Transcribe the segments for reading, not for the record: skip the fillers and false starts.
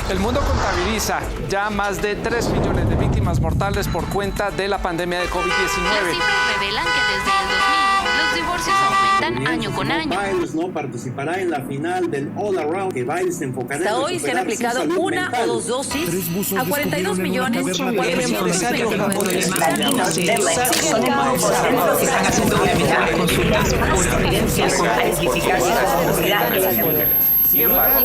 El mundo contabiliza ya más de 3 millones de víctimas mortales por cuenta de la pandemia de COVID-19. Las cifras revelan que desde el 2000 los divorcios aumentan año con año. Biles no participará en la final del All Around, que Biles se enfocará hasta hoy se han aplicado una o dos dosis a 42 millones. Sin embargo,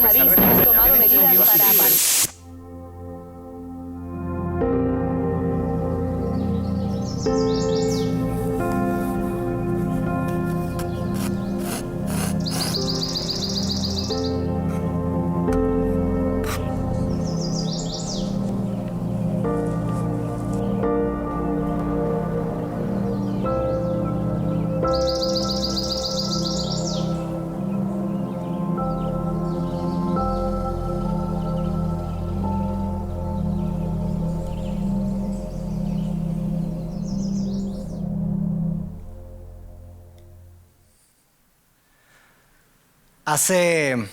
hace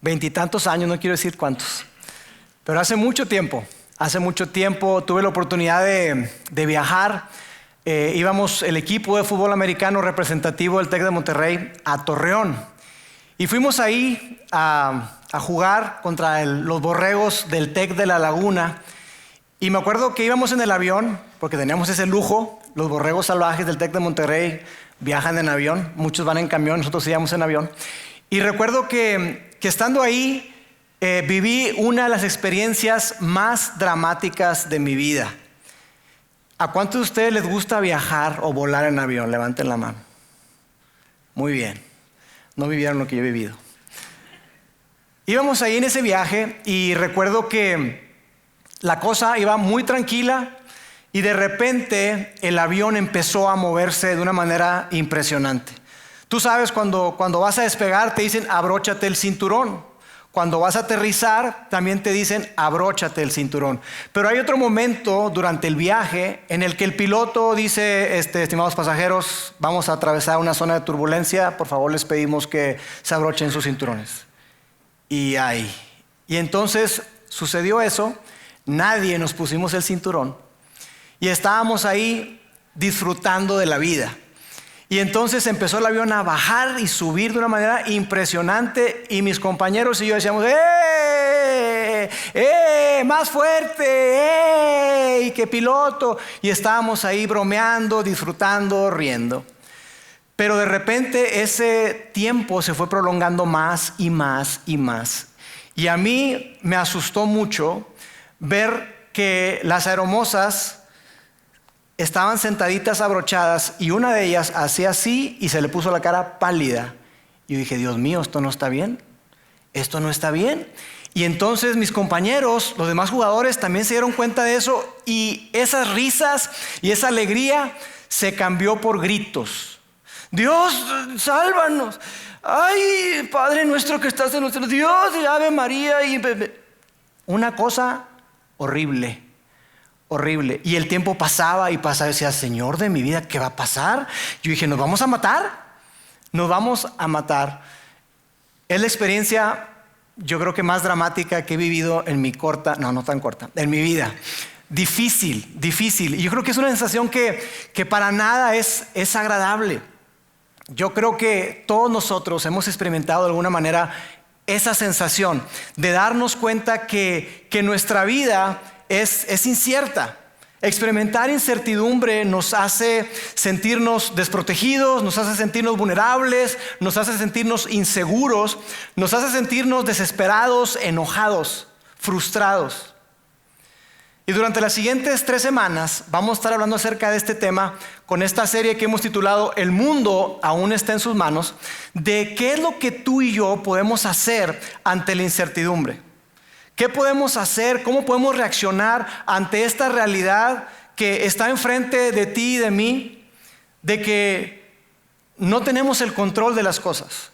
20 y tantos años, no quiero decir cuántos, pero hace mucho tiempo tuve la oportunidad de viajar. Íbamos el equipo de fútbol americano representativo del TEC de Monterrey a Torreón y fuimos ahí a jugar contra los borregos del TEC de La Laguna. Y me acuerdo que íbamos en el avión, porque teníamos ese lujo. Los borregos salvajes del TEC de Monterrey viajan en avión, muchos van en camión, nosotros íbamos en avión. Y recuerdo que estando ahí, viví una de las experiencias más dramáticas de mi vida. ¿A cuántos de ustedes les gusta viajar o volar en avión? Levanten la mano. Muy bien, no vivieron lo que yo he vivido. Íbamos ahí en ese viaje y recuerdo que la cosa iba muy tranquila y de repente el avión empezó a moverse de una manera impresionante. Tú sabes, cuando vas a despegar te dicen abróchate el cinturón. Cuando vas a aterrizar también te dicen abróchate el cinturón. Pero hay otro momento durante el viaje en el que el piloto dice, estimados pasajeros, vamos a atravesar una zona de turbulencia, por favor les pedimos que se abrochen sus cinturones. Y entonces sucedió eso, nadie nos pusimos el cinturón y estábamos ahí disfrutando de la vida. Y entonces empezó el avión a bajar y subir de una manera impresionante y mis compañeros y yo decíamos, más fuerte, ¡y qué piloto! Y estábamos ahí bromeando, disfrutando, riendo. Pero de repente ese tiempo se fue prolongando más y más y más. Y a mí me asustó mucho ver que las aeromosas estaban sentaditas abrochadas y una de ellas hacía así y se le puso la cara pálida. Y yo dije, Dios mío, esto no está bien. Esto no está bien. Y entonces mis compañeros, los demás jugadores también se dieron cuenta de eso y esas risas y esa alegría se cambió por gritos. Dios, sálvanos. Ay, Padre nuestro que estás en los cielos. Dios, Ave María. Una cosa horrible. Horrible. Y el tiempo pasaba y pasaba. Y decía, Señor de mi vida, ¿qué va a pasar? Yo dije, ¿nos vamos a matar? Nos vamos a matar. Es la experiencia, yo creo que más dramática que he vivido en mi corta, no tan corta, en mi vida. Difícil. Y yo creo que es una sensación que para nada es agradable. Yo creo que todos nosotros hemos experimentado de alguna manera esa sensación de darnos cuenta que nuestra vida es incierta. Experimentar incertidumbre nos hace sentirnos desprotegidos, nos hace sentirnos vulnerables, nos hace sentirnos inseguros, nos hace sentirnos desesperados, enojados, frustrados. Y durante las siguientes 3 semanas vamos a estar hablando acerca de este tema con esta serie que hemos titulado El mundo aún está en sus manos, de qué es lo que tú y yo podemos hacer ante la incertidumbre. ¿Qué podemos hacer? ¿Cómo podemos reaccionar ante esta realidad que está enfrente de ti y de mí? De que no tenemos el control de las cosas.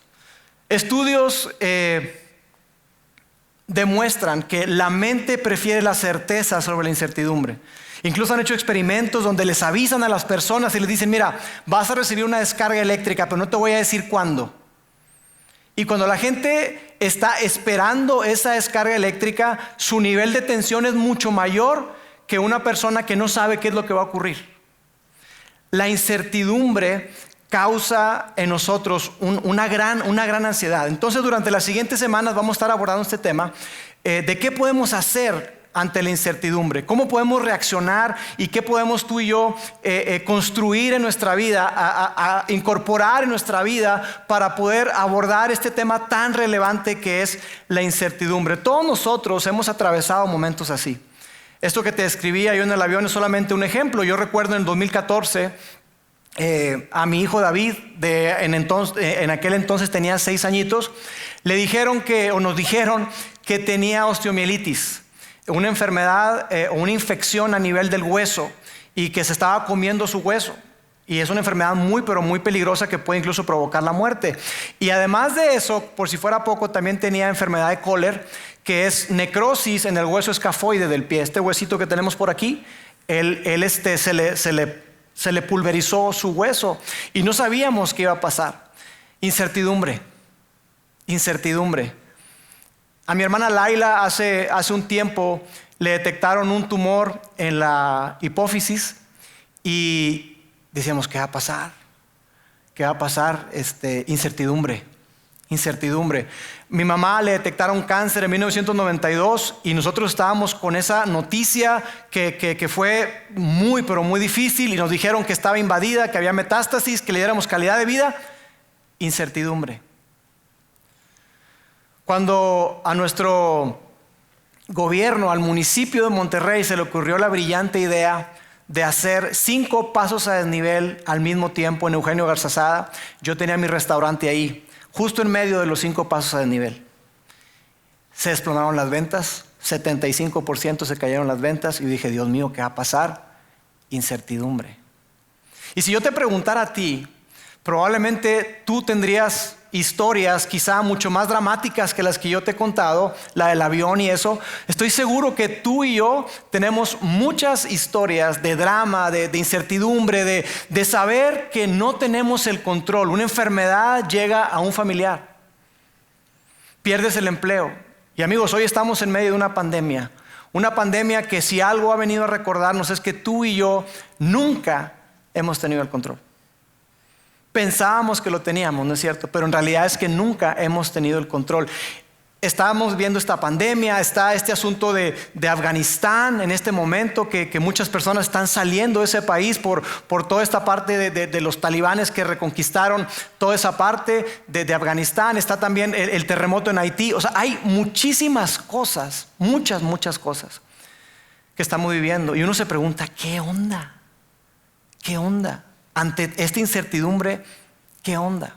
Estudios demuestran que la mente prefiere la certeza sobre la incertidumbre. Incluso han hecho experimentos donde les avisan a las personas y les dicen, mira, vas a recibir una descarga eléctrica, pero no te voy a decir cuándo. Y cuando la gente está esperando esa descarga eléctrica, su nivel de tensión es mucho mayor que una persona que no sabe qué es lo que va a ocurrir. La incertidumbre causa en nosotros una gran ansiedad. Entonces, durante las siguientes semanas vamos a estar abordando este tema de qué podemos hacer ante la incertidumbre, cómo podemos reaccionar y qué podemos tú y yo construir en nuestra vida, a incorporar en nuestra vida para poder abordar este tema tan relevante que es la incertidumbre. Todos nosotros hemos atravesado momentos así. Esto que te describía yo en el avión es solamente un ejemplo. Yo recuerdo en 2014 a mi hijo David, en aquel entonces tenía 6 añitos, nos dijeron que tenía osteomielitis, una enfermedad o una infección a nivel del hueso y que se estaba comiendo su hueso. Y es una enfermedad muy, pero muy peligrosa que puede incluso provocar la muerte. Y además de eso, por si fuera poco, también tenía enfermedad de Kohler, que es necrosis en el hueso escafoide del pie. Este huesito que tenemos por aquí, se le pulverizó su hueso y no sabíamos qué iba a pasar. Incertidumbre. A mi hermana Laila hace un tiempo le detectaron un tumor en la hipófisis y decíamos, ¿qué va a pasar? ¿Qué va a pasar? Incertidumbre. Mi mamá le detectaron cáncer en 1992 y nosotros estábamos con esa noticia que fue muy, pero muy difícil y nos dijeron que estaba invadida, que había metástasis, que le diéramos calidad de vida. Incertidumbre. Cuando a nuestro gobierno, al municipio de Monterrey, se le ocurrió la brillante idea de hacer 5 pasos a desnivel al mismo tiempo en Eugenio Garzazada, yo tenía mi restaurante ahí, justo en medio de los 5 pasos a desnivel. Se desplomaron las ventas, 75% se cayeron las ventas y dije, Dios mío, ¿qué va a pasar? Incertidumbre. Y si yo te preguntara a ti, probablemente tú tendrías historias quizá mucho más dramáticas que las que yo te he contado, la del avión y eso. Estoy seguro que tú y yo tenemos muchas historias de drama, de incertidumbre, de saber que no tenemos el control. Una enfermedad llega a un familiar, pierdes el empleo. Y amigos, hoy estamos en medio de una pandemia que si algo ha venido a recordarnos es que tú y yo nunca hemos tenido el control. Pensábamos que lo teníamos, ¿no es cierto? Pero en realidad es que nunca hemos tenido el control. Estábamos viendo esta pandemia, está este asunto de Afganistán en este momento, que muchas personas están saliendo de ese país por toda esta parte de los talibanes que reconquistaron toda esa parte de Afganistán. Está también el terremoto en Haití. O sea, hay muchísimas cosas, muchas cosas que estamos viviendo. Y uno se pregunta, ¿qué onda? ¿Qué onda? Ante esta incertidumbre, ¿qué onda?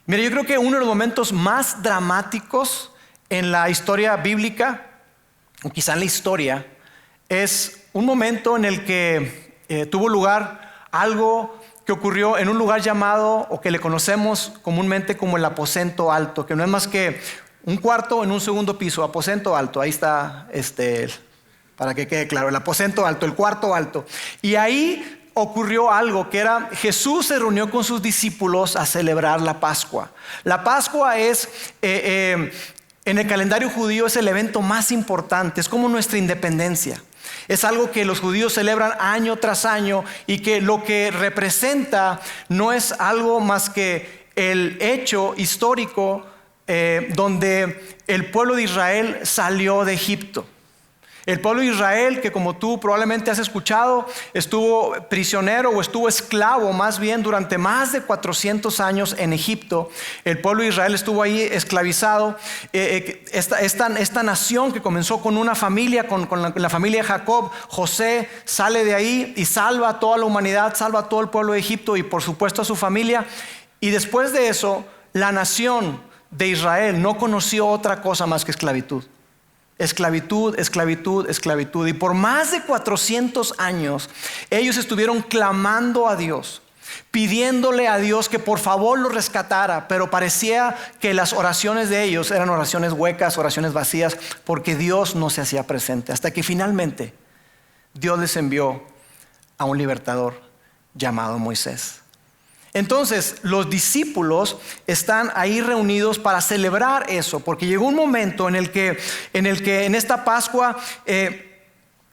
Mira, yo creo que uno de los momentos más dramáticos en la historia bíblica, o quizá en la historia, es un momento en el que tuvo lugar algo que ocurrió en un lugar llamado, o que le conocemos comúnmente como el aposento alto, que no es más que un cuarto en un segundo piso, aposento alto. Ahí está, para que quede claro, el aposento alto, el cuarto alto. Y ahí ocurrió algo que era, Jesús se reunió con sus discípulos a celebrar la Pascua. La Pascua es, en el calendario judío, es el evento más importante, es como nuestra independencia. Es algo que los judíos celebran año tras año y que lo que representa no es algo más que el hecho histórico donde el pueblo de Israel salió de Egipto. El pueblo de Israel, que como tú probablemente has escuchado, estuvo prisionero o estuvo esclavo más bien durante más de 400 años en Egipto. El pueblo de Israel estuvo ahí esclavizado. Esta nación que comenzó con una familia, con la familia de Jacob, José sale de ahí y salva a toda la humanidad, salva a todo el pueblo de Egipto y por supuesto a su familia. Y después de eso, la nación de Israel no conoció otra cosa más que esclavitud. Esclavitud. Y por más de 400 años, ellos estuvieron clamando a Dios, pidiéndole a Dios que por favor los rescatara, pero parecía que las oraciones de ellos eran oraciones huecas, oraciones vacías, porque Dios no se hacía presente, hasta que finalmente Dios les envió a un libertador llamado Moisés. Entonces, los discípulos están ahí reunidos para celebrar eso, porque llegó un momento en el que en esta Pascua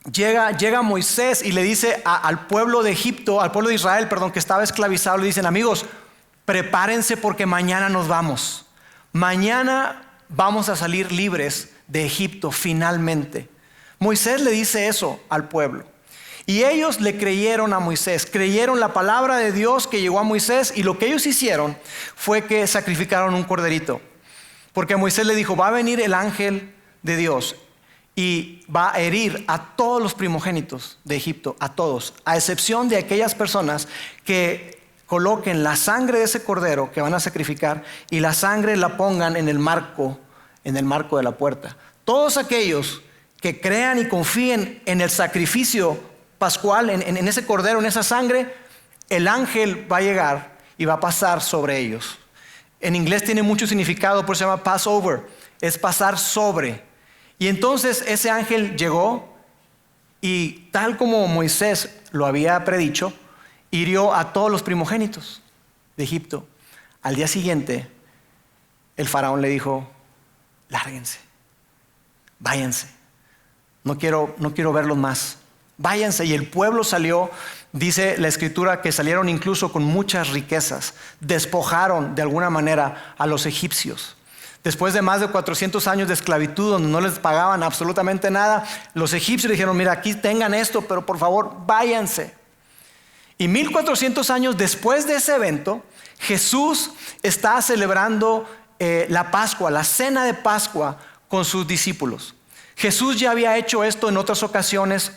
llega Moisés y le dice al pueblo de Egipto, al pueblo de Israel, perdón, que estaba esclavizado, le dicen: amigos, prepárense porque mañana nos vamos. Mañana vamos a salir libres de Egipto finalmente. Moisés le dice eso al pueblo. Y ellos le creyeron a Moisés, creyeron la palabra de Dios que llegó a Moisés, y lo que ellos hicieron fue que sacrificaron un corderito. Porque Moisés le dijo: va a venir el ángel de Dios y va a herir a todos los primogénitos de Egipto, a todos, a excepción de aquellas personas que coloquen la sangre de ese cordero que van a sacrificar y la sangre la pongan en el marco de la puerta. Todos aquellos que crean y confíen en el sacrificio pascual, en ese cordero, en esa sangre, el ángel va a llegar y va a pasar sobre ellos. En inglés tiene mucho significado, por eso se llama Passover, es pasar sobre. Y entonces ese ángel llegó y, tal como Moisés lo había predicho, hirió a todos los primogénitos de Egipto. Al día siguiente, el faraón le dijo: lárguense, váyanse, no quiero verlos más. Váyanse. Y el pueblo salió, dice la escritura, que salieron incluso con muchas riquezas. Despojaron de alguna manera a los egipcios. Después de más de 400 años de esclavitud, donde no les pagaban absolutamente nada, los egipcios dijeron: mira, aquí tengan esto, pero por favor váyanse. Y 1400 años después de ese evento, Jesús está celebrando la Pascua, la cena de Pascua, con sus discípulos. Jesús ya había hecho esto en otras ocasiones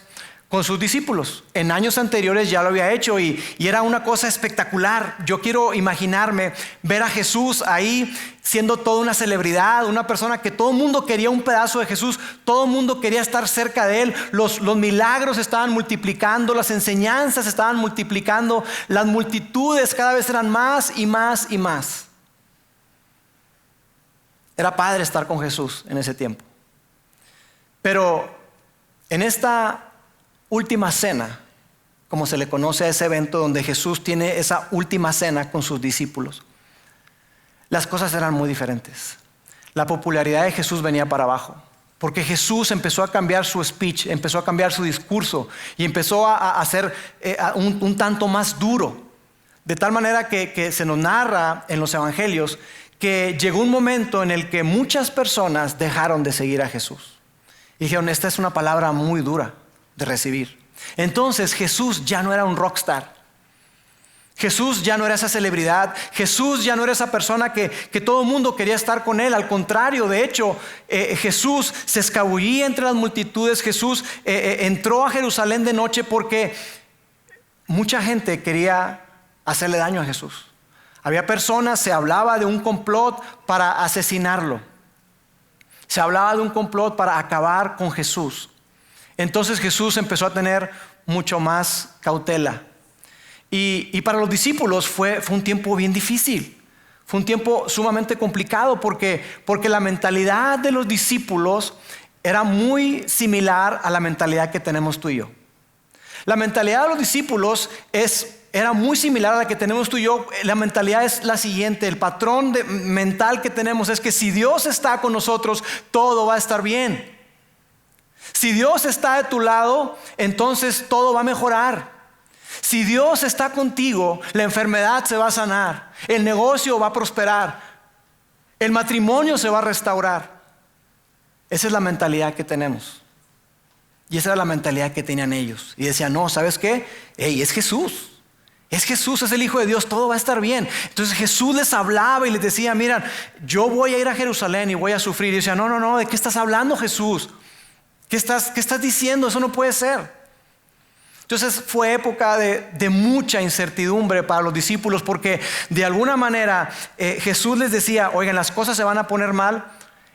con sus discípulos. En años anteriores ya lo había hecho y era una cosa espectacular. Yo quiero imaginarme ver a Jesús ahí siendo toda una celebridad, una persona que todo el mundo quería un pedazo de Jesús, todo el mundo quería estar cerca de él. Los milagros estaban multiplicando, las enseñanzas estaban multiplicando, las multitudes cada vez eran más y más y más. Era padre estar con Jesús en ese tiempo. Pero en esta última cena, como se le conoce a ese evento donde Jesús tiene esa última cena con sus discípulos, las cosas eran muy diferentes. La popularidad de Jesús venía para abajo, porque Jesús empezó a cambiar su speech, empezó a cambiar su discurso y empezó a ser un tanto más duro, de tal manera que se nos narra en los evangelios que llegó un momento en el que muchas personas dejaron de seguir a Jesús y dijeron: esta es una palabra muy dura de recibir. Entonces Jesús ya no era un rockstar. Jesús ya no era esa celebridad. Jesús ya no era esa persona que todo el mundo quería estar con él. Al contrario, de hecho, Jesús se escabullía entre las multitudes. Jesús entró a Jerusalén de noche porque mucha gente quería hacerle daño a Jesús. Había personas, se hablaba de un complot para asesinarlo. Se hablaba de un complot para acabar con Jesús. Entonces Jesús empezó a tener mucho más cautela. Y para los discípulos fue un tiempo bien difícil. Fue un tiempo sumamente complicado porque la mentalidad de los discípulos era muy similar a la mentalidad que tenemos tú y yo. La mentalidad de los discípulos era muy similar a la que tenemos tú y yo. La mentalidad es la siguiente: el patrón mental que tenemos es que si Dios está con nosotros, todo va a estar bien. Si Dios está de tu lado, entonces todo va a mejorar. Si Dios está contigo, la enfermedad se va a sanar, el negocio va a prosperar, el matrimonio se va a restaurar. Esa es la mentalidad que tenemos. Y esa era la mentalidad que tenían ellos. Y decían: no, ¿sabes qué? Es Jesús. Es Jesús, es el Hijo de Dios, todo va a estar bien. Entonces Jesús les hablaba y les decía: miren, yo voy a ir a Jerusalén y voy a sufrir. Y decían: no, ¿de qué estás hablando, Jesús? ¿Qué estás diciendo? Eso no puede ser. Entonces fue época de mucha incertidumbre para los discípulos, porque de alguna manera Jesús les decía: oigan, las cosas se van a poner mal.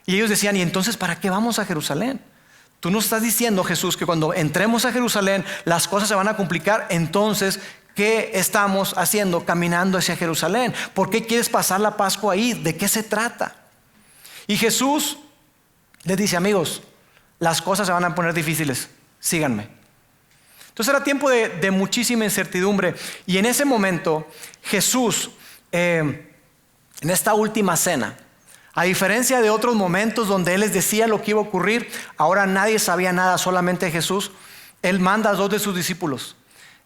Y ellos decían: ¿y entonces para qué vamos a Jerusalén? Tú nos estás diciendo, Jesús, que cuando entremos a Jerusalén las cosas se van a complicar. Entonces, ¿qué estamos haciendo caminando hacia Jerusalén? ¿Por qué quieres pasar la Pascua ahí? ¿De qué se trata? Y Jesús les dice: amigos, las cosas se van a poner difíciles, síganme. Entonces era tiempo de muchísima incertidumbre. Y en ese momento Jesús, en esta última cena, a diferencia de otros momentos donde Él les decía lo que iba a ocurrir, ahora nadie sabía nada, solamente Jesús. Él manda a 2 de sus discípulos.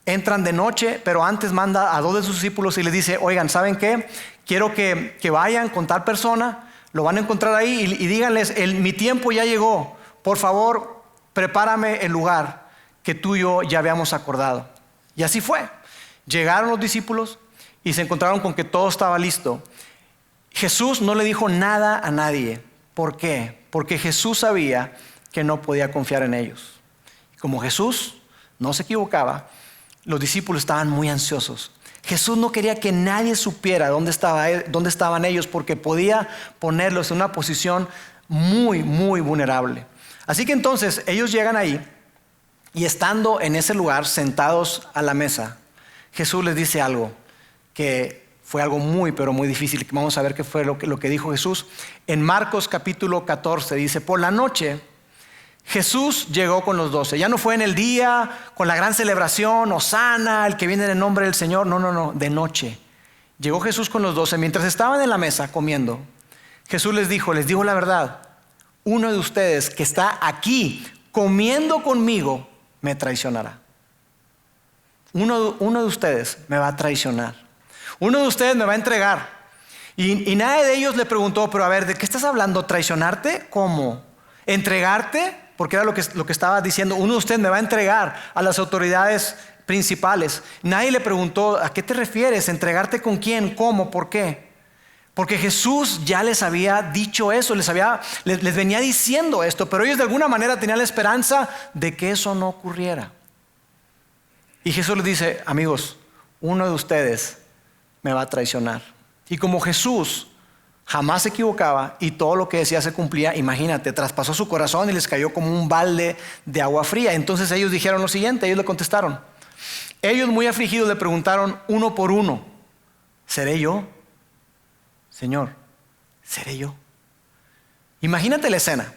Entran de noche, pero antes manda a 2 de sus discípulos y les dice, oigan, ¿saben qué? Quiero que vayan con tal persona, lo van a encontrar ahí y díganles, mi tiempo ya llegó. Por favor, prepárame el lugar que tú y yo ya habíamos acordado. Y así fue. Llegaron los discípulos y se encontraron con que todo estaba listo. Jesús no le dijo nada a nadie. ¿Por qué? Porque Jesús sabía que no podía confiar en ellos. Como Jesús no se equivocaba, los discípulos estaban muy ansiosos. Jesús no quería que nadie supiera dónde estaban ellos, porque podía ponerlos en una posición muy, muy vulnerable. Así que entonces ellos llegan ahí y estando en ese lugar, sentados a la mesa, Jesús les dice algo que fue algo muy, pero muy difícil. Vamos a ver qué fue lo que dijo Jesús. En Marcos capítulo 14 dice, por la noche Jesús llegó con los 12. Ya no fue en el día con la gran celebración, Hosana, el que viene en el nombre del Señor. No, de noche. Llegó Jesús con los 12. Mientras estaban en la mesa comiendo, Jesús les dijo la verdad, uno de ustedes que está aquí comiendo conmigo me traicionará. Uno de ustedes me va a traicionar. Uno de ustedes me va a entregar. Y nadie de ellos le preguntó, pero a ver, ¿de qué estás hablando? ¿Traicionarte? ¿Cómo? ¿Entregarte? Porque era lo que estaba diciendo. Uno de ustedes me va a entregar a las autoridades principales. Nadie le preguntó, ¿a qué te refieres? ¿Entregarte con quién? ¿Cómo? ¿Por qué? Porque Jesús ya les había dicho eso, les venía diciendo esto, pero ellos de alguna manera tenían la esperanza de que eso no ocurriera. Y Jesús les dice, amigos, uno de ustedes me va a traicionar. Y como Jesús jamás se equivocaba y todo lo que decía se cumplía, imagínate, traspasó su corazón y les cayó como un balde de agua fría. Entonces ellos dijeron lo siguiente, ellos le contestaron. Ellos muy afligidos le preguntaron uno por uno, ¿seré yo? Señor, ¿seré yo? Imagínate la escena.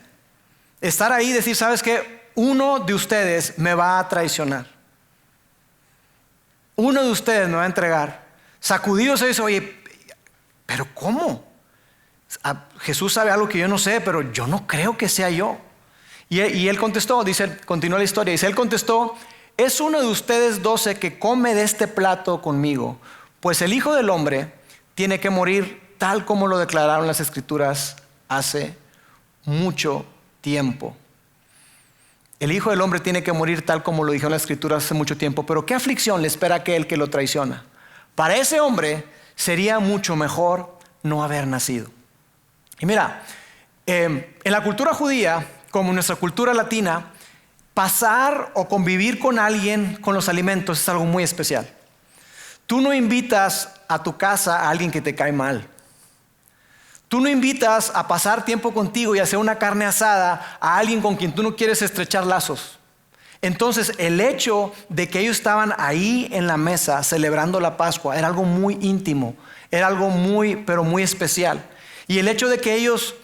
Estar ahí y decir, ¿sabes qué? Uno de ustedes me va a traicionar. Uno de ustedes me va a entregar. Sacudidos se dice, oye, ¿pero cómo? Jesús sabe algo que yo no sé, pero yo no creo que sea yo. Y él contestó, continúa la historia, dice, él contestó, es uno de ustedes 12 que come de este plato conmigo, pues el Hijo del Hombre tiene que morir tal como lo declararon las Escrituras hace mucho tiempo. El Hijo del Hombre tiene que morir tal como lo dijeron las Escrituras hace mucho tiempo, pero ¿qué aflicción le espera a aquel que lo traiciona? Para ese hombre sería mucho mejor no haber nacido. Y mira, en la cultura judía, como en nuestra cultura latina, pasar o convivir con alguien con los alimentos es algo muy especial. Tú no invitas a tu casa a alguien que te cae mal. Tú no invitas a pasar tiempo contigo y hacer una carne asada a alguien con quien tú no quieres estrechar lazos. Entonces, el hecho de que ellos estaban ahí en la mesa celebrando la Pascua era algo muy íntimo, era algo muy, pero muy especial. Y el hecho de que ellos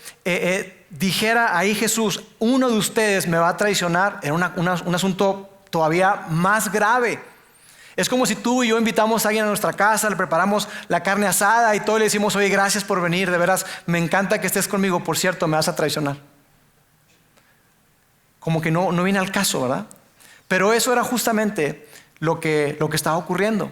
dijera ahí Jesús, uno de ustedes me va a traicionar, era un asunto todavía más grave. Es como si tú y yo invitamos a alguien a nuestra casa, le preparamos la carne asada y todo, y le decimos, oye, gracias por venir, de veras, me encanta que estés conmigo, por cierto, me vas a traicionar. Como que no viene al caso, ¿verdad? Pero eso era justamente lo que estaba ocurriendo.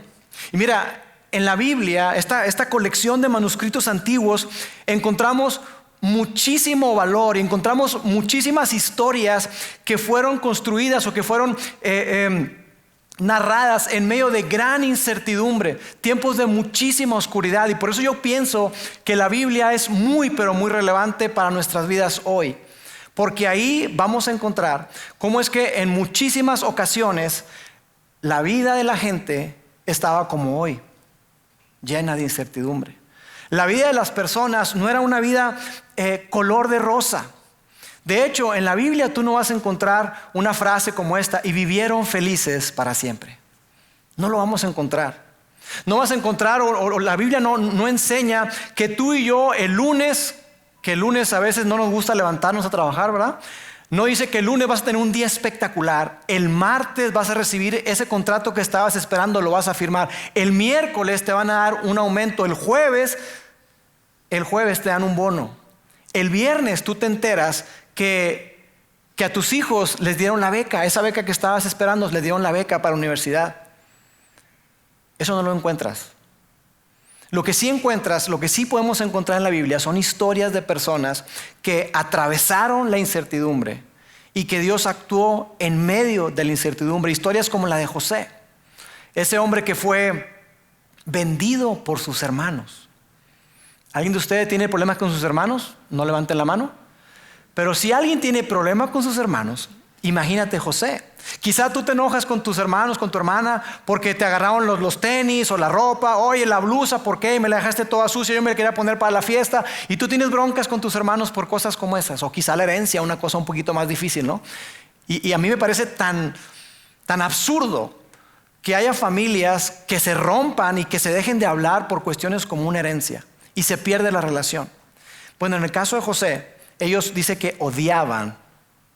Y mira, en la Biblia, esta colección de manuscritos antiguos, encontramos muchísimo valor, encontramos muchísimas historias que fueron construidas o que fueron narradas en medio de gran incertidumbre, tiempos de muchísima oscuridad. Y por eso yo pienso que la Biblia es muy, pero muy relevante para nuestras vidas hoy. Porque ahí vamos a encontrar cómo es que en muchísimas ocasiones la vida de la gente estaba como hoy, llena de incertidumbre. La vida de las personas no era una vida color de rosa. De hecho, en la Biblia tú no vas a encontrar una frase como esta, y vivieron felices para siempre. No lo vamos a encontrar. No vas a encontrar, o la Biblia no enseña que tú y yo el lunes, que el lunes a veces no nos gusta levantarnos a trabajar, ¿verdad? No dice que el lunes vas a tener un día espectacular. El martes vas a recibir ese contrato que estabas esperando, lo vas a firmar. El miércoles te van a dar un aumento. El jueves te dan un bono. El viernes tú te enteras que a tus hijos les dieron la beca. Esa beca que estabas esperando, les dieron la beca para la universidad. Eso no lo encuentras. Lo que sí encuentras, lo que sí podemos encontrar en la Biblia son historias de personas que atravesaron la incertidumbre y que Dios actuó en medio de la incertidumbre. Historias como la de José, ese hombre que fue vendido por sus hermanos. ¿Alguien de ustedes tiene problemas con sus hermanos? No levanten la mano. Pero si alguien tiene problemas con sus hermanos, imagínate José. Quizá tú te enojas con tus hermanos, con tu hermana, porque te agarraron los tenis o la ropa. Oye, la blusa, ¿por qué? Me la dejaste toda sucia, yo me la quería poner para la fiesta. Y tú tienes broncas con tus hermanos por cosas como esas. O quizá la herencia, una cosa un poquito más difícil, ¿no? Y a mí me parece tan absurdo que haya familias que se rompan y que se dejen de hablar por cuestiones como una herencia. Y se pierde la relación. Bueno, en el caso de José, ellos dicen que odiaban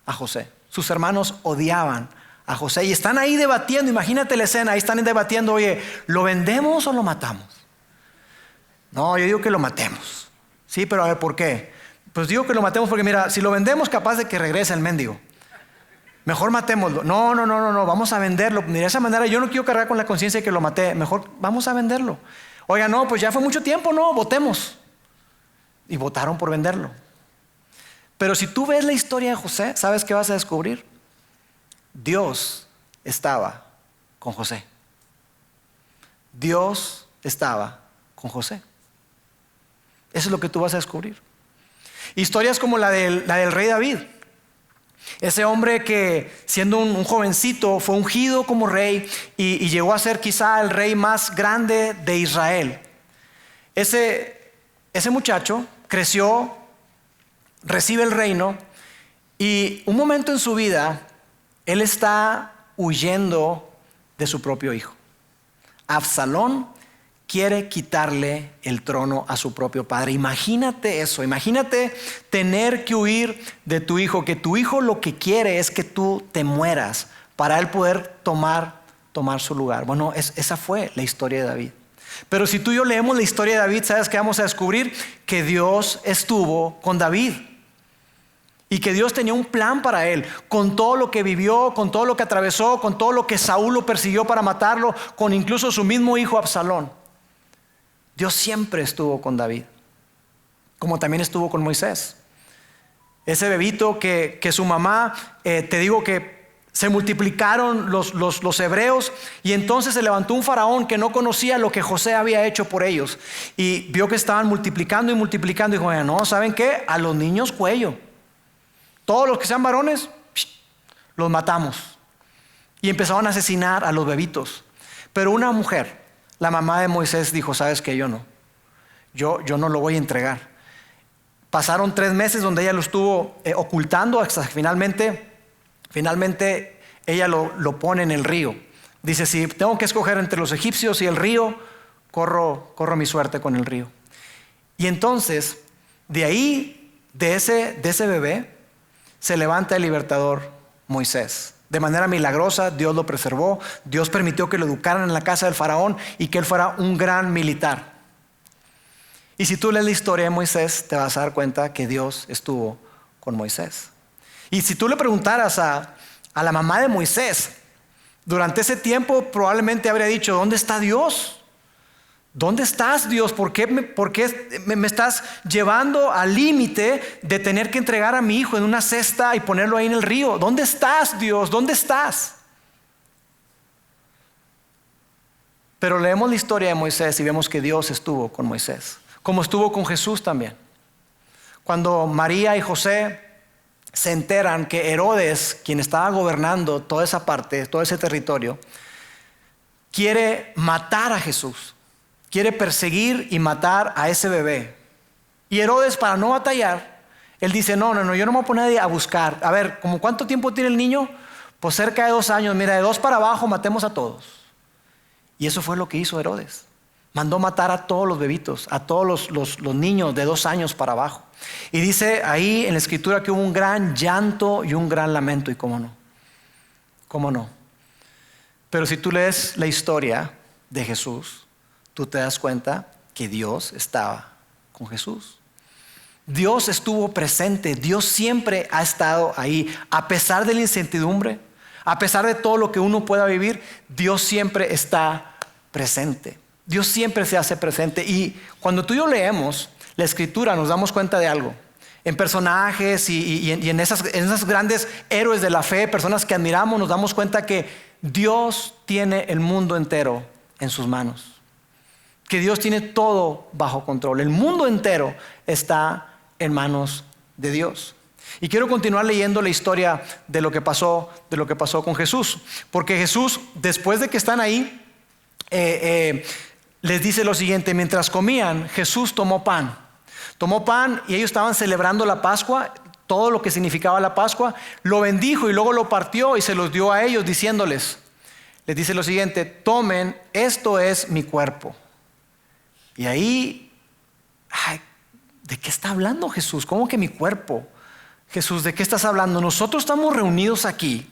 a José. Sus hermanos odiaban a José y están ahí debatiendo. Imagínate la escena, ahí están debatiendo, oye, ¿lo vendemos o lo matamos? No, yo digo que lo matemos. Sí, pero a ver, ¿por qué? Pues digo que lo matemos porque mira, si lo vendemos capaz de que regrese el mendigo. Mejor matémoslo. No, vamos a venderlo. De esa manera yo no quiero cargar con la conciencia de que lo maté. Mejor vamos a venderlo. Oiga, no, pues ya fue mucho tiempo, no, votemos. Y votaron por venderlo. Pero si tú ves la historia de José, ¿sabes qué vas a descubrir? Dios estaba con José. Dios estaba con José. Eso es lo que tú vas a descubrir. Historias como la del rey David. Ese hombre que siendo un jovencito fue ungido como rey y llegó a ser quizá el rey más grande de Israel. Ese muchacho creció, recibe el reino y un momento en su vida él está huyendo de su propio hijo. Absalón quiere quitarle el trono a su propio padre. Imagínate eso, imagínate tener que huir de tu hijo, que tu hijo lo que quiere es que tú te mueras para él poder tomar su lugar. Bueno, esa fue la historia de David. Pero si tú y yo leemos la historia de David, ¿sabes qué vamos a descubrir? Que Dios estuvo con David. Y que Dios tenía un plan para él, con todo lo que vivió, con todo lo que atravesó, con todo lo que Saúl lo persiguió para matarlo, con incluso su mismo hijo Absalón. Dios siempre estuvo con David, como también estuvo con Moisés. Ese bebito que su mamá, te digo que se multiplicaron los hebreos y entonces se levantó un faraón que no conocía lo que José había hecho por ellos. Y vio que estaban multiplicando y multiplicando y dijo, no, ¿saben qué? A los niños cuello. Todos los que sean varones, los matamos. Y empezaron a asesinar a los bebitos. Pero una mujer, la mamá de Moisés, dijo, ¿sabes qué? Yo no. Yo no lo voy a entregar. Pasaron 3 meses donde ella lo estuvo ocultando hasta que finalmente ella lo pone en el río. Dice, si tengo que escoger entre los egipcios y el río, corro mi suerte con el río. Y entonces, de ahí, de ese bebé, se levanta el libertador Moisés. De manera milagrosa, Dios lo preservó. Dios permitió que lo educaran en la casa del faraón y que él fuera un gran militar. Y si tú lees la historia de Moisés, te vas a dar cuenta que Dios estuvo con Moisés. Y si tú le preguntaras a la mamá de Moisés, durante ese tiempo probablemente habría dicho, ¿dónde está Dios? ¿Dónde estás, Dios? ¿Por qué me estás llevando al límite de tener que entregar a mi hijo en una cesta y ponerlo ahí en el río? ¿Dónde estás, Dios? ¿Dónde estás? Pero leemos la historia de Moisés y vemos que Dios estuvo con Moisés, como estuvo con Jesús también. Cuando María y José se enteran que Herodes, quien estaba gobernando toda esa parte, todo ese territorio, quiere matar a Jesús. Quiere perseguir y matar a ese bebé. Y Herodes, para no batallar, él dice, no, yo no me voy a poner a buscar. A ver, ¿cómo cuánto tiempo tiene el niño? Pues cerca de 2 años. Mira, de 2 para abajo matemos a todos. Y eso fue lo que hizo Herodes. Mandó matar a todos los bebitos, a todos los niños de 2 años para abajo. Y dice ahí en la escritura que hubo un gran llanto y un gran lamento. ¿Y cómo no? ¿Cómo no? Pero si tú lees la historia de Jesús, tú te das cuenta que Dios estaba con Jesús. Dios estuvo presente. Dios siempre ha estado ahí. A pesar de la incertidumbre, a pesar de todo lo que uno pueda vivir, Dios siempre está presente. Dios siempre se hace presente. Y cuando tú y yo leemos la escritura, nos damos cuenta de algo. En personajes y en esas grandes héroes de la fe, personas que admiramos, nos damos cuenta que Dios tiene el mundo entero en sus manos. Que Dios tiene todo bajo control. El mundo entero está en manos de Dios. Y quiero continuar leyendo la historia de lo que pasó con Jesús. Porque Jesús, después de que están ahí, les dice lo siguiente: mientras comían, Jesús tomó pan y ellos estaban celebrando la Pascua, todo lo que significaba la Pascua, lo bendijo y luego lo partió y se los dio a ellos diciéndoles, les dice lo siguiente: tomen, esto es mi cuerpo. Y ahí, ¿de qué está hablando Jesús? ¿Cómo que mi cuerpo? Jesús, ¿de qué estás hablando? Nosotros estamos reunidos aquí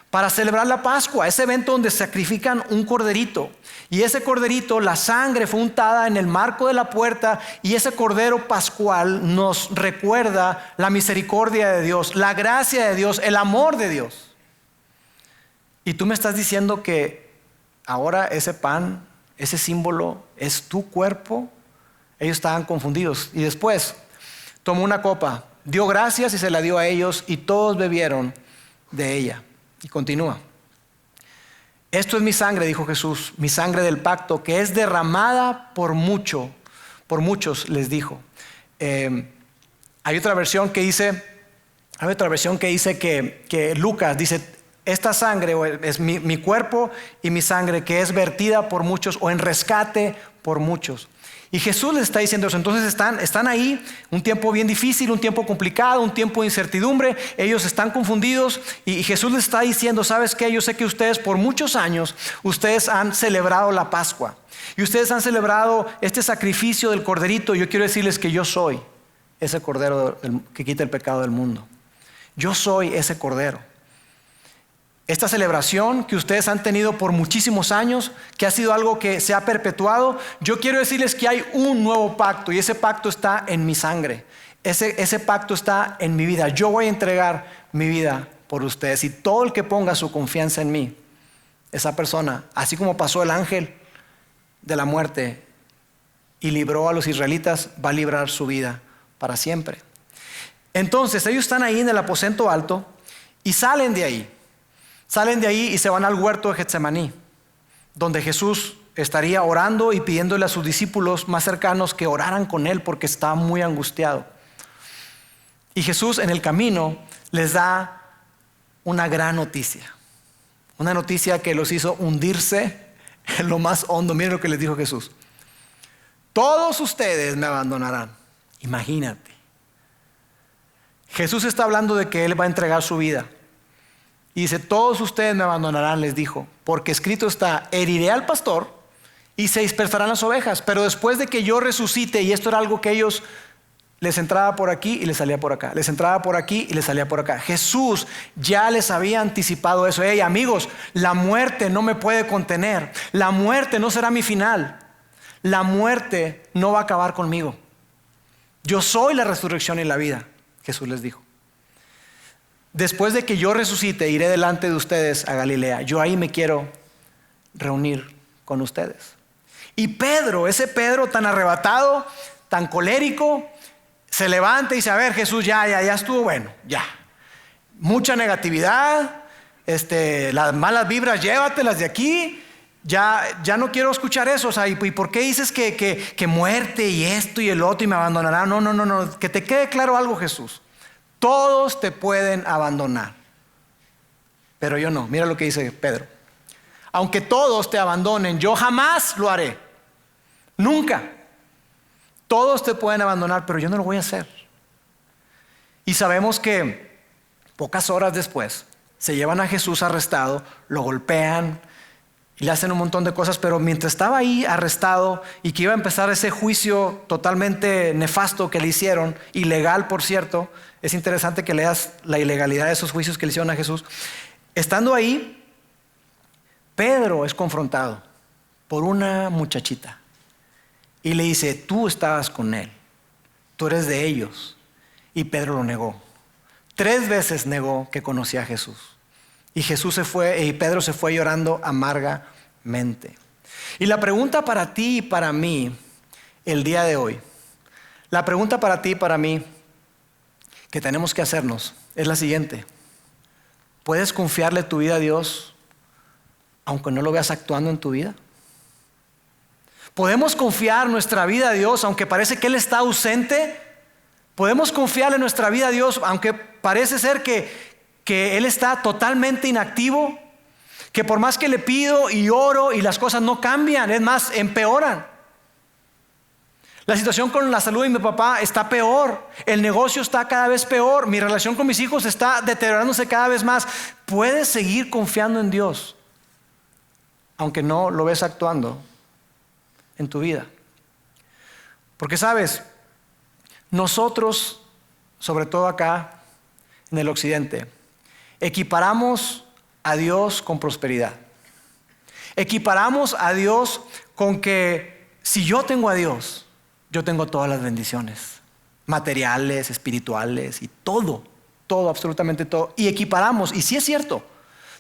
para celebrar la Pascua, ese evento donde sacrifican un corderito. Y ese corderito, la sangre fue untada en el marco de la puerta, y ese cordero pascual nos recuerda la misericordia de Dios, la gracia de Dios, el amor de Dios. Y tú me estás diciendo que ahora ese pan, ese símbolo, es tu cuerpo. Ellos estaban confundidos. Y después tomó una copa, dio gracias y se la dio a ellos, y todos bebieron de ella. Y continúa. Esto es mi sangre, dijo Jesús, mi sangre del pacto, que es derramada por muchos, les dijo. Hay otra versión que dice que Lucas dice, esta sangre es mi cuerpo y mi sangre, que es vertida por muchos o en rescate por muchos. Y Jesús les está diciendo eso. Entonces están ahí, un tiempo bien difícil, un tiempo complicado, un tiempo de incertidumbre. Ellos están confundidos y Jesús les está diciendo, ¿sabes qué? Yo sé que ustedes por muchos años, ustedes han celebrado la Pascua. Y ustedes han celebrado este sacrificio del corderito. Yo quiero decirles que yo soy ese cordero que quita el pecado del mundo. Yo soy ese cordero. Esta celebración que ustedes han tenido por muchísimos años, que ha sido algo que se ha perpetuado, yo quiero decirles que hay un nuevo pacto, y ese pacto está en mi sangre. Ese pacto está en mi vida. Yo voy a entregar mi vida por ustedes, y todo el que ponga su confianza en mí, esa persona, así como pasó el ángel de la muerte y libró a los israelitas, va a librar su vida para siempre. Entonces ellos están ahí en el aposento alto y salen de ahí y se van al huerto de Getsemaní, donde Jesús estaría orando y pidiéndole a sus discípulos más cercanos que oraran con él porque estaba muy angustiado. Y Jesús en el camino les da una gran noticia, una noticia que los hizo hundirse en lo más hondo. Miren lo que les dijo Jesús: todos ustedes me abandonarán. Imagínate, Jesús está hablando de que él va a entregar su vida. Y dice, todos ustedes me abandonarán, les dijo, porque escrito está, heriré al pastor y se dispersarán las ovejas. Pero después de que yo resucite, y esto era algo que ellos les entraba por aquí y les salía por acá, les entraba por aquí y les salía por acá. Jesús ya les había anticipado eso. Hey, amigos, la muerte no me puede contener. La muerte no será mi final. La muerte no va a acabar conmigo. Yo soy la resurrección y la vida, Jesús les dijo. Después de que yo resucite, iré delante de ustedes a Galilea. Yo ahí me quiero reunir con ustedes. Y Pedro, ese Pedro tan arrebatado, tan colérico, se levanta y dice, a ver, Jesús, ya estuvo bueno, ya. Mucha negatividad, las malas vibras, llévatelas de aquí. Ya no quiero escuchar eso. O sea, ¿y por qué dices que muerte y esto y el otro y me abandonarán? No. Que te quede claro algo, Jesús. Todos te pueden abandonar, pero yo no. Mira lo que dice Pedro. Aunque todos te abandonen, yo jamás lo haré. Nunca. Todos te pueden abandonar, pero yo no lo voy a hacer. Y sabemos que pocas horas después se llevan a Jesús arrestado, lo golpean, y le hacen un montón de cosas, pero mientras estaba ahí arrestado y que iba a empezar ese juicio totalmente nefasto que le hicieron, ilegal por cierto, es interesante que leas la ilegalidad de esos juicios que le hicieron a Jesús. Estando ahí, Pedro es confrontado por una muchachita y le dice, tú estabas con él, tú eres de ellos. Y Pedro lo negó. 3 veces negó que conocía a Jesús. Y Pedro se fue llorando amargamente. Y la pregunta para ti y para mí el día de hoy, la pregunta para ti y para mí que tenemos que hacernos es la siguiente. ¿Puedes confiarle tu vida a Dios aunque no lo veas actuando en tu vida? ¿Podemos confiar nuestra vida a Dios aunque parece que Él está ausente? ¿Podemos confiarle nuestra vida a Dios aunque parece ser que Él está totalmente inactivo? Que por más que le pido y oro y las cosas no cambian, es más, empeoran. La situación con la salud de mi papá está peor. El negocio está cada vez peor. Mi relación con mis hijos está deteriorándose cada vez más. ¿Puedes seguir confiando en Dios aunque no lo ves actuando en tu vida? Porque sabes, nosotros, sobre todo acá en el occidente, equiparamos a Dios con prosperidad. Equiparamos a Dios con que si yo tengo a Dios, yo tengo todas las bendiciones, materiales, espirituales y todo, absolutamente todo. Y equiparamos, y sí es cierto,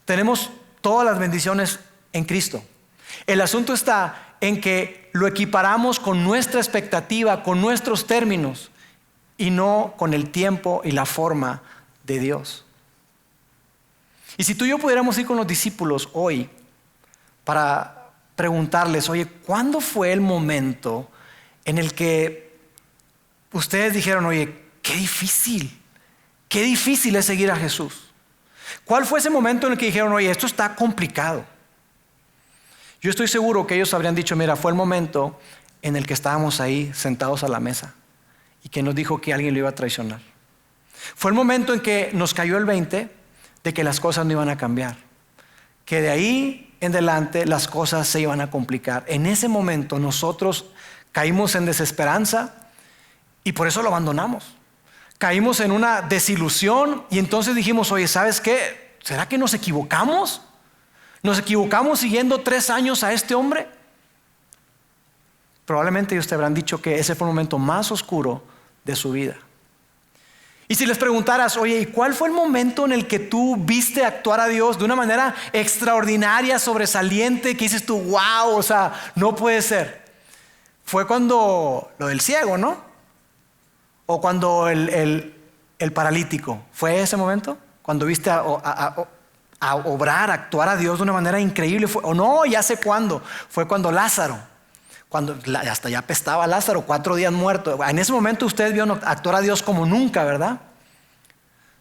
tenemos todas las bendiciones en Cristo. El asunto está en que lo equiparamos con nuestra expectativa, con nuestros términos, y no con el tiempo y la forma de Dios. Y si tú y yo pudiéramos ir con los discípulos hoy para preguntarles, oye, ¿cuándo fue el momento en el que ustedes dijeron, oye, qué difícil es seguir a Jesús? ¿Cuál fue ese momento en el que dijeron, oye, esto está complicado? Yo estoy seguro que ellos habrían dicho, mira, fue el momento en el que estábamos ahí sentados a la mesa y que nos dijo que alguien lo iba a traicionar. Fue el momento en que nos cayó el 20 de que las cosas no iban a cambiar, que de ahí en adelante las cosas se iban a complicar. En ese momento nosotros caímos en desesperanza y por eso lo abandonamos. Caímos en una desilusión y entonces dijimos, oye, ¿sabes qué? ¿Será que nos equivocamos? ¿Nos equivocamos siguiendo 3 años a este hombre? Probablemente ellos te habrán dicho que ese fue el momento más oscuro de su vida. Y si les preguntaras, oye, ¿y cuál fue el momento en el que tú viste actuar a Dios de una manera extraordinaria, sobresaliente, que dices tú, wow, o sea, no puede ser? Fue cuando lo del ciego, ¿no? O cuando el paralítico. ¿Fue ese momento? Cuando viste a obrar, a actuar a Dios de una manera increíble. O no, ya sé cuándo. Fue cuando Lázaro, cuando hasta ya apestaba Lázaro, 4 días muerto. En ese momento ustedes vieron actuar a Dios como nunca, ¿verdad?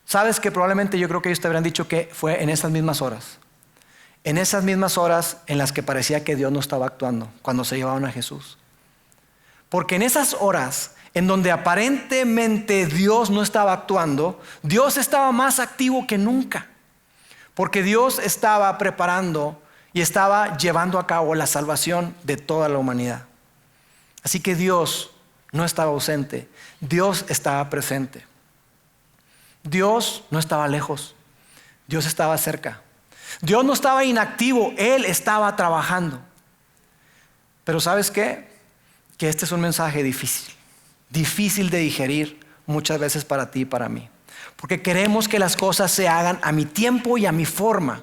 Sabes que probablemente yo creo que ellos te habrán dicho que fue en esas mismas horas. En esas mismas horas en las que parecía que Dios no estaba actuando, cuando se llevaban a Jesús. Porque en esas horas en donde aparentemente Dios no estaba actuando, Dios estaba más activo que nunca. Porque Dios estaba preparando y estaba llevando a cabo la salvación de toda la humanidad. Así que Dios no estaba ausente, Dios estaba presente. Dios no estaba lejos, Dios estaba cerca. Dios no estaba inactivo, Él estaba trabajando. Pero ¿sabes qué? Que este es un mensaje difícil de digerir muchas veces para ti y para mí. Porque queremos que las cosas se hagan a mi tiempo y a mi forma.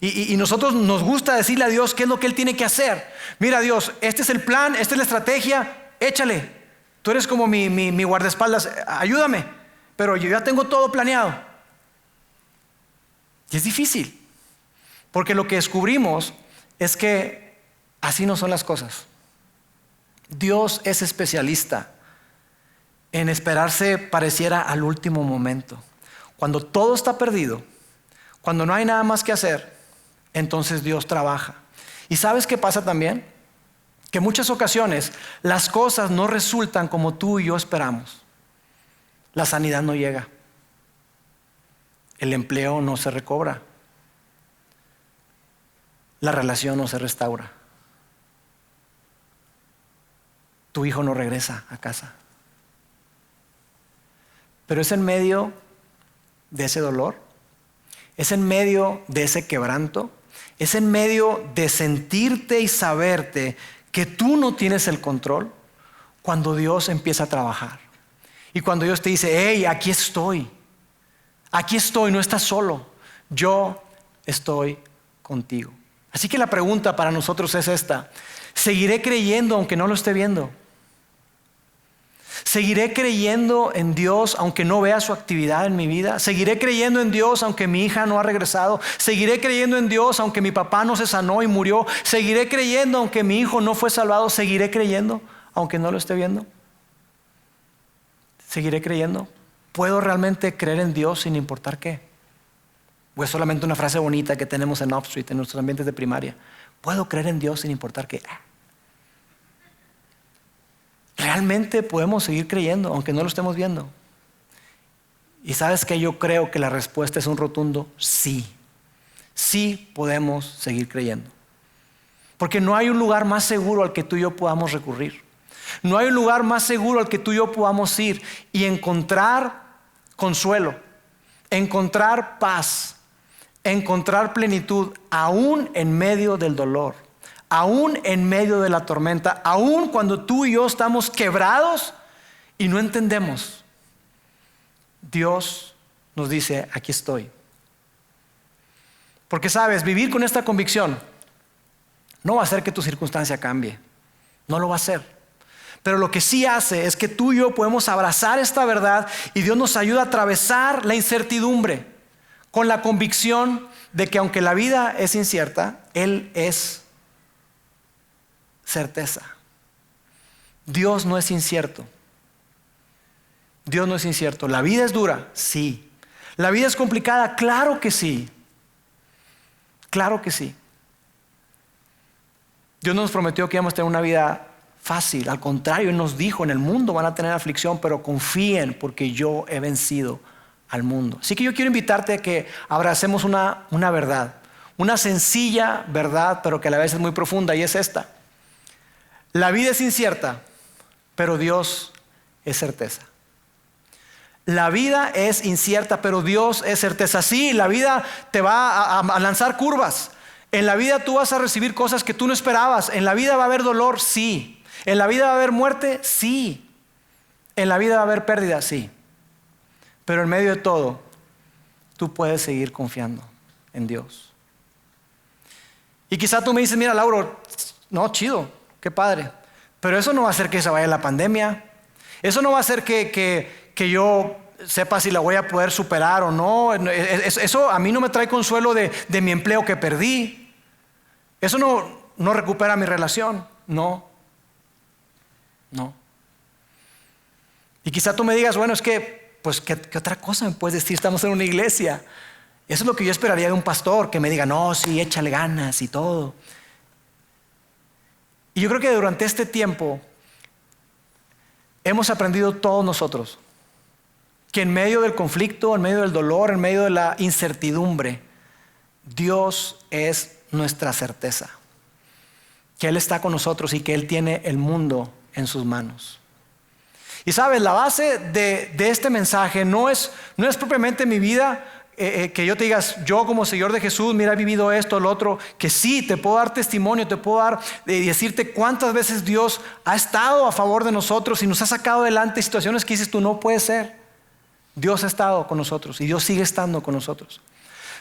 Y nosotros nos gusta decirle a Dios qué es lo que Él tiene que hacer. Mira Dios, este es el plan, esta es la estrategia, échale. Tú eres como mi guardaespaldas, ayúdame. Pero yo ya tengo todo planeado. Y es difícil. Porque lo que descubrimos es que así no son las cosas. Dios es especialista en esperarse pareciera al último momento. Cuando todo está perdido, cuando no hay nada más que hacer, entonces Dios trabaja. ¿Y sabes qué pasa también? Que en muchas ocasiones las cosas no resultan como tú y yo esperamos. La sanidad no llega. El empleo no se recobra. la relación no se restaura. Tu hijo no regresa a casa. Pero es en medio de ese dolor, es en medio de ese quebranto, es en medio de sentirte y saberte que tú no tienes el control, cuando Dios empieza a trabajar. Y cuando Dios te dice, hey, aquí estoy, no estás solo, yo estoy contigo. Así que la pregunta para nosotros es esta: ¿seguiré creyendo aunque no lo esté viendo? ¿Seguiré creyendo en Dios aunque no vea su actividad en mi vida? ¿Seguiré creyendo en Dios aunque mi hija no ha regresado? ¿Seguiré creyendo en Dios aunque mi papá no se sanó y murió? ¿Seguiré creyendo aunque mi hijo no fue salvado? ¿Seguiré creyendo aunque no lo esté viendo? ¿Seguiré creyendo? ¿Puedo realmente creer en Dios sin importar qué? ¿O es solamente una frase bonita que tenemos en Upstreet, en nuestros ambientes de primaria? ¿Puedo creer en Dios sin importar qué? ¿Realmente podemos seguir creyendo aunque no lo estemos viendo? Y sabes que yo creo que la respuesta es un rotundo sí. Sí podemos seguir creyendo. Porque no hay un lugar más seguro al que tú y yo podamos recurrir. No hay un lugar más seguro al que tú y yo podamos ir y encontrar consuelo, encontrar paz, encontrar plenitud, aún en medio del dolor, aún en medio de la tormenta, aún cuando tú y yo estamos quebrados y no entendemos. Dios nos dice, aquí estoy. Porque sabes, vivir con esta convicción no va a hacer que tu circunstancia cambie. No lo va a hacer. Pero lo que sí hace es que tú y yo podemos abrazar esta verdad y Dios nos ayuda a atravesar la incertidumbre con la convicción de que aunque la vida es incierta, Él es certeza. Dios no es incierto. Dios no es incierto. La vida es dura, sí. La vida es complicada, claro que sí. Claro que sí. Dios nos prometió que íbamos a tener una vida fácil. Al contrario, Él nos dijo, en el mundo van a tener aflicción, pero confíen porque yo he vencido al mundo. Así que yo quiero invitarte a que abracemos una verdad. Una sencilla verdad, pero que a la vez es muy profunda, y es esta. La vida es incierta, pero Dios es certeza. La vida es incierta, pero Dios es certeza. Sí, la vida te va a lanzar curvas. En la vida tú vas a recibir cosas que tú no esperabas. En la vida va a haber dolor, sí. En la vida va a haber muerte, sí. En la vida va a haber pérdida, sí. Pero en medio de todo, tú puedes seguir confiando en Dios. Y quizá tú me dices, mira, Lauro, no, chido, qué padre. Pero eso no va a hacer que se vaya la pandemia. Eso no va a hacer que yo sepa si la voy a poder superar o no. Eso a mí no me trae consuelo de mi empleo que perdí. Eso no recupera mi relación. No. Y quizá tú me digas, bueno, es que, pues, ¿qué otra cosa me puedes decir? Estamos en una iglesia. Eso es lo que yo esperaría de un pastor, que me diga, no, sí, échale ganas y todo. Y yo creo que durante este tiempo hemos aprendido todos nosotros que en medio del conflicto, en medio del dolor, en medio de la incertidumbre, Dios es nuestra certeza. Que Él está con nosotros y que Él tiene el mundo en sus manos. Y sabes, la base de este mensaje no es propiamente mi vida, que yo te digas, yo como seguidor de Jesús, mira, he vivido esto, lo otro, que sí, te puedo dar testimonio, te puedo dar decirte cuántas veces Dios ha estado a favor de nosotros y nos ha sacado adelante situaciones que dices tú, no puede ser. Dios ha estado con nosotros y Dios sigue estando con nosotros.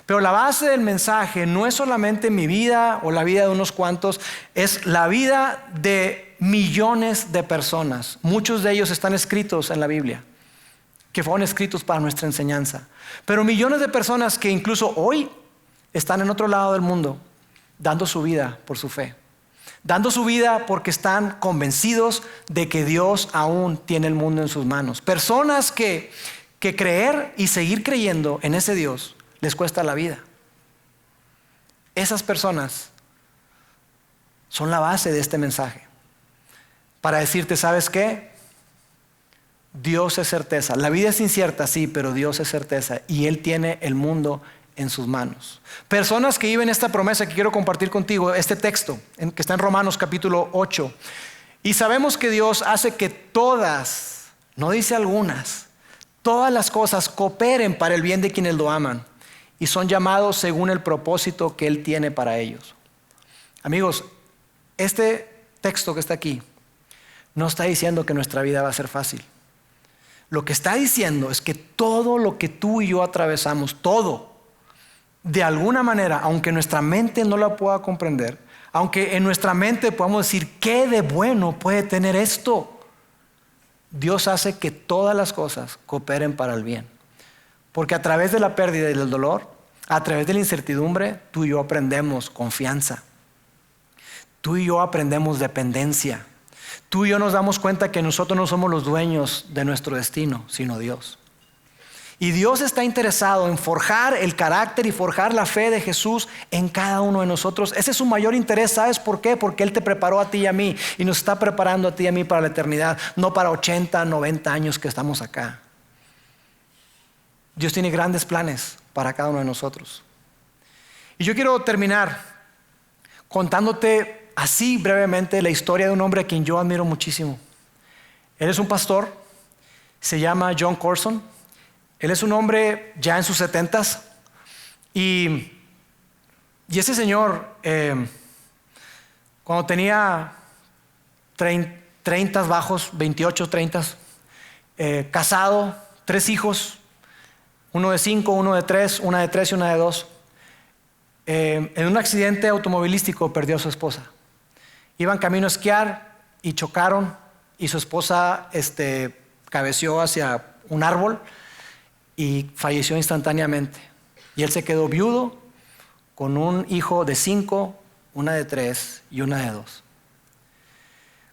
Pero la base del mensaje no es solamente mi vida o la vida de unos cuantos, es la vida de millones de personas. Muchos de ellos están escritos en la Biblia, que fueron escritos para nuestra enseñanza. Pero millones de personas que incluso hoy están en otro lado del mundo, dando su vida por su fe. Dando su vida porque están convencidos de que Dios aún tiene el mundo en sus manos. Personas que creer y seguir creyendo en ese Dios les cuesta la vida. Esas personas son la base de este mensaje. Para decirte, ¿sabes qué? Dios es certeza. La vida es incierta, sí, pero Dios es certeza. Y Él tiene el mundo en sus manos. Personas que viven esta promesa que quiero compartir contigo, este texto que está en Romanos capítulo 8. Y sabemos que Dios hace que todas, no dice algunas, todas las cosas cooperen para el bien de quienes lo aman y son llamados según el propósito que Él tiene para ellos. Amigos, este texto que está aquí no está diciendo que nuestra vida va a ser fácil. Lo que está diciendo es que todo lo que tú y yo atravesamos, todo, de alguna manera, aunque nuestra mente no la pueda comprender, aunque en nuestra mente podamos decir, ¿qué de bueno puede tener esto? Dios hace que todas las cosas cooperen para el bien. Porque a través de la pérdida y del dolor, a través de la incertidumbre, tú y yo aprendemos confianza. Tú y yo aprendemos dependencia. Tú y yo nos damos cuenta que nosotros no somos los dueños de nuestro destino, sino Dios. Y Dios está interesado en forjar el carácter y forjar la fe de Jesús en cada uno de nosotros. Ese es su mayor interés. ¿Sabes por qué? Porque Él te preparó a ti y a mí y nos está preparando a ti y a mí para la eternidad, no para 80, 90 años que estamos acá. Dios tiene grandes planes para cada uno de nosotros. Y yo quiero terminar contándote así brevemente la historia de un hombre a quien yo admiro muchísimo. Él es un pastor, se llama Jon Courson. Él es un hombre ya en sus 70s y ese señor cuando tenía 30 bajos, 28, 30, casado, 3 hijos, uno de 5, uno de 3, una de 3 y una de 2. En un accidente automovilístico perdió a su esposa. Iban camino a esquiar y chocaron y su esposa cabeceó hacia un árbol y falleció instantáneamente. Y él se quedó viudo con un hijo de 5, una de 3 y una de 2.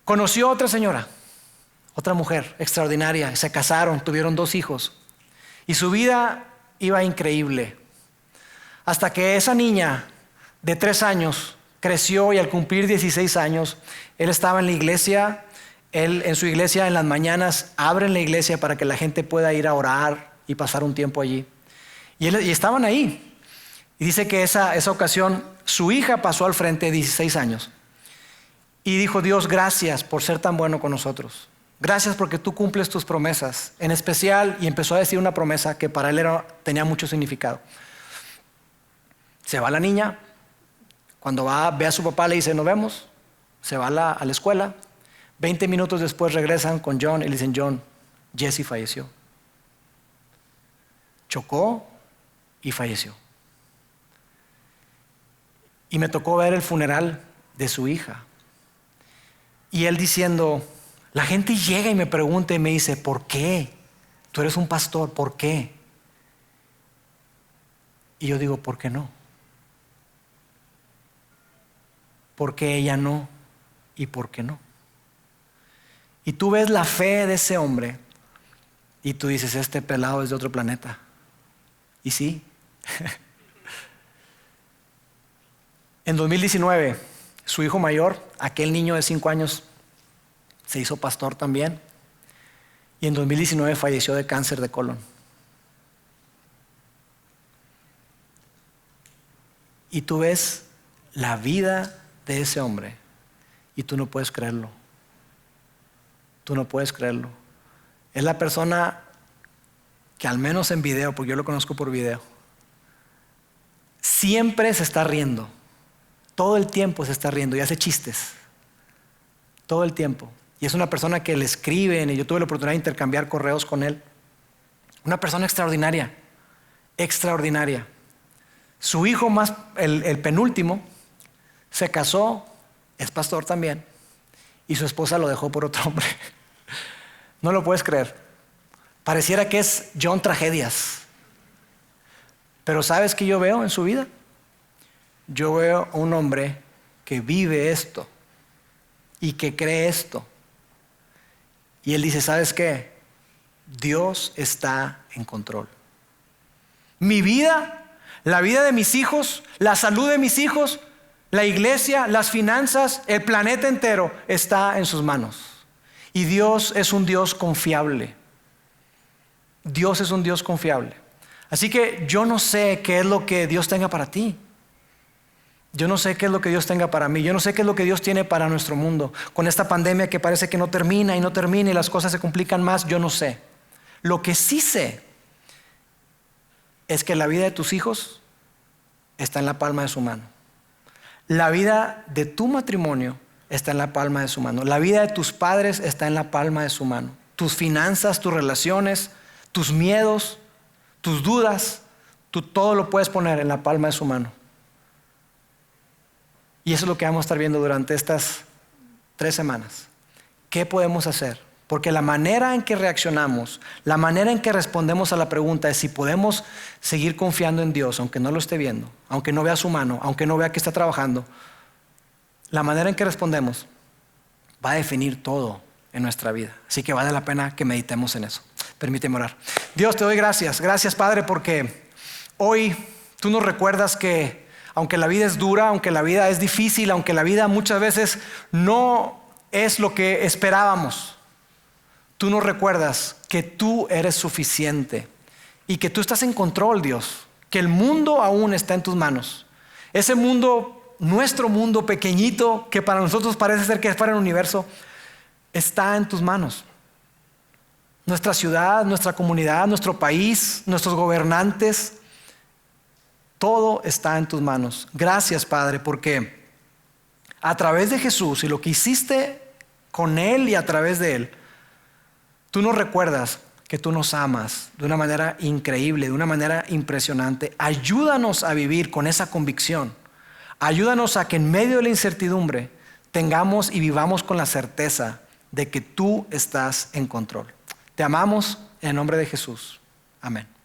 Conoció a otra señora, otra mujer extraordinaria. Se casaron, tuvieron 2 hijos. Y su vida iba increíble. Hasta que esa niña de 3 años creció y al cumplir 16 años, él estaba en la iglesia. Él en su iglesia en las mañanas abren la iglesia para que la gente pueda ir a orar y pasar un tiempo allí. Y estaban ahí. Y dice que esa ocasión su hija pasó al frente de 16 años. Y dijo, Dios, gracias por ser tan bueno con nosotros. Gracias porque tú cumples tus promesas. En especial, y empezó a decir una promesa que para él tenía mucho significado. Se va la niña. Cuando ve a su papá le dice, nos vemos. Se va a la escuela. 20 minutos después regresan con John y le dicen, John, Jesse falleció. Chocó y falleció. Y me tocó ver el funeral de su hija. Y él diciendo, la gente llega y me pregunta y me dice, ¿por qué? Tú eres un pastor, ¿por qué? Y yo digo, ¿por qué no? ¿Por qué ella no? ¿Y por qué no? Y tú ves la fe de ese hombre y tú dices, este pelado es de otro planeta. Y sí. En 2019, su hijo mayor, aquel niño de 5 años, se hizo pastor también. Y en 2019 falleció de cáncer de colon. Y tú ves la vida de ese hombre y tú no puedes creerlo. Tú no puedes creerlo. Es la persona que al menos en video, porque yo lo conozco por video, siempre se está riendo. Todo el tiempo se está riendo y hace chistes. Todo el tiempo. Y es una persona que le escriben y yo tuve la oportunidad de intercambiar correos con él. Una persona extraordinaria. Extraordinaria. Su hijo más, el penúltimo, se casó, es pastor también, y su esposa lo dejó por otro hombre. No lo puedes creer. Pareciera que es John Tragedias. Pero ¿sabes qué yo veo en su vida? Yo veo a un hombre que vive esto y que cree esto. Y él dice, ¿sabes qué? Dios está en control. Mi vida, la vida de mis hijos, la salud de mis hijos, la iglesia, las finanzas, el planeta entero está en sus manos. Y Dios es un Dios confiable. Dios es un Dios confiable. Así que yo no sé qué es lo que Dios tenga para ti. Yo no sé qué es lo que Dios tenga para mí. Yo no sé qué es lo que Dios tiene para nuestro mundo. Con esta pandemia que parece que no termina y no termina y las cosas se complican más, yo no sé. Lo que sí sé es que la vida de tus hijos está en la palma de su mano. La vida de tu matrimonio está en la palma de su mano. La vida de tus padres está en la palma de su mano. Tus finanzas, tus relaciones, tus miedos, tus dudas, tú todo lo puedes poner en la palma de su mano. Y eso es lo que vamos a estar viendo durante estas 3 semanas. ¿Qué podemos hacer? Porque la manera en que reaccionamos, la manera en que respondemos a la pregunta es si podemos seguir confiando en Dios, aunque no lo esté viendo, aunque no vea su mano, aunque no vea que está trabajando. La manera en que respondemos va a definir todo en nuestra vida. Así que vale la pena que meditemos en eso. Permíteme orar. Dios, te doy gracias. Gracias, Padre, porque hoy tú nos recuerdas que aunque la vida es dura, aunque la vida es difícil, aunque la vida muchas veces no es lo que esperábamos, tú nos recuerdas que tú eres suficiente y que tú estás en control, Dios, que el mundo aún está en tus manos. Ese mundo, nuestro mundo pequeñito, que para nosotros parece ser que es para el universo, está en tus manos. Nuestra ciudad, nuestra comunidad, nuestro país, nuestros gobernantes, todo está en tus manos. Gracias, Padre, porque a través de Jesús y lo que hiciste con Él y a través de Él, tú nos recuerdas que tú nos amas de una manera increíble, de una manera impresionante. Ayúdanos a vivir con esa convicción. Ayúdanos a que en medio de la incertidumbre tengamos y vivamos con la certeza de que tú estás en control. Te amamos en el nombre de Jesús. Amén.